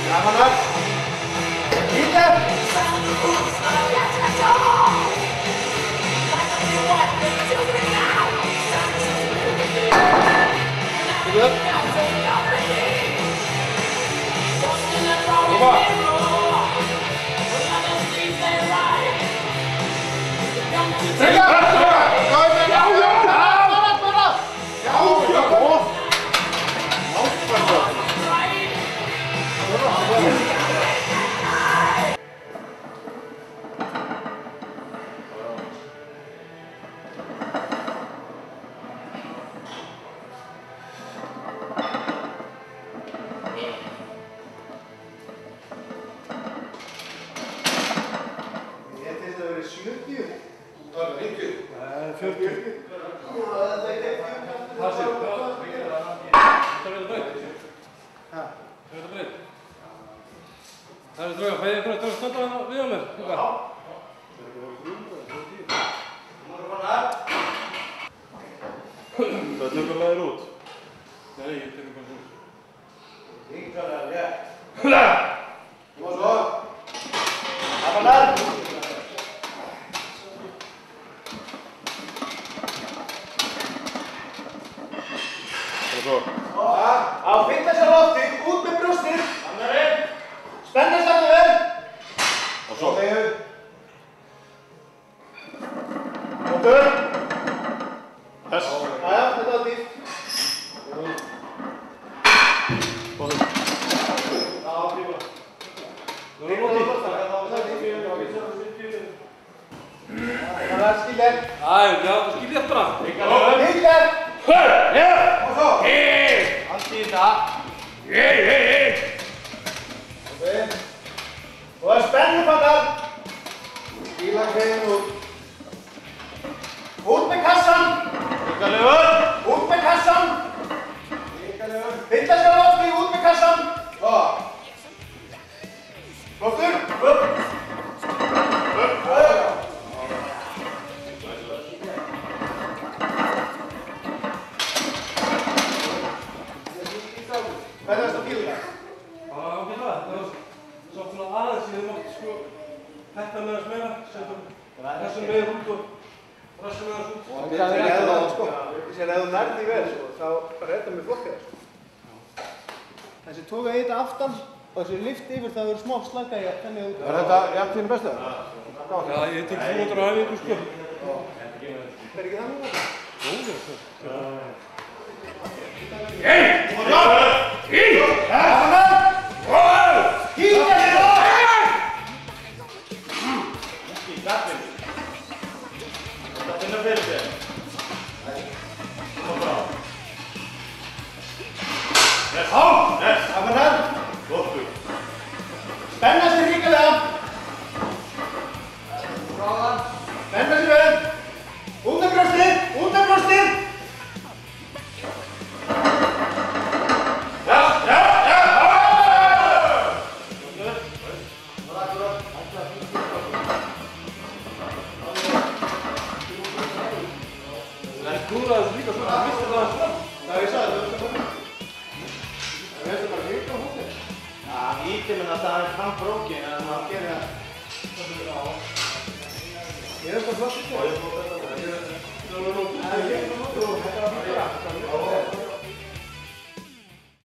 Gaman. Íta. Good. Come on. Take up. Það er drauga, fæði ykkur að standa hérna við á mér. Já. Það tökur með þér út? Nei, ég tekur bara út. Yngar, ja. Kom svo. Gaman. Svo. Á fitness á lofti, út með brjóstið. Annarinn. Spenna standa vel. Og svo. Mótur. Þess. Jæja, þetta var dýrt. Bóðum. Já, fríma. Það er skiljar. Já, þú skilji þetta bara. Skiljar. Og svo. Allt í þetta. Og það er spennufattar. Bílagreiðin út. Út með kassan. Ríkalegur. Út með kassan. Ríkalegur. Fylla sér á lofti, út með kassan. Svo. Loftur. Upp. Hvað er það að bíla? Já, ok það. Það var samt svona aðeins ég mátt sko hætta með þess meira, setjum þessum meira út og þessum meira út. Sér ef þú nærði vel, þá bara er þetta með flokkið. Þessi tóka í þetta aftan og þessi lyft yfir það verður smá slaka í þenni út. Er þetta jafn þínu bestu? Já, ég tek 200 á æfingu sko. Það ekki það núna? Jó, já. Spenna sér ríkilega. Spenna sér vel. Út af brjóstið, út af brjóstið. Það er klúrað þessu líka svona, þú vissi það að svona. Já, ég sagði þetta. Það er bara hýrt á hóttir. Já, ítir minn að það er framfrókin en maður gerir það. Ég er þetta flott. Já, ég er flott þetta. Það er ekki flott. Þetta er að fara.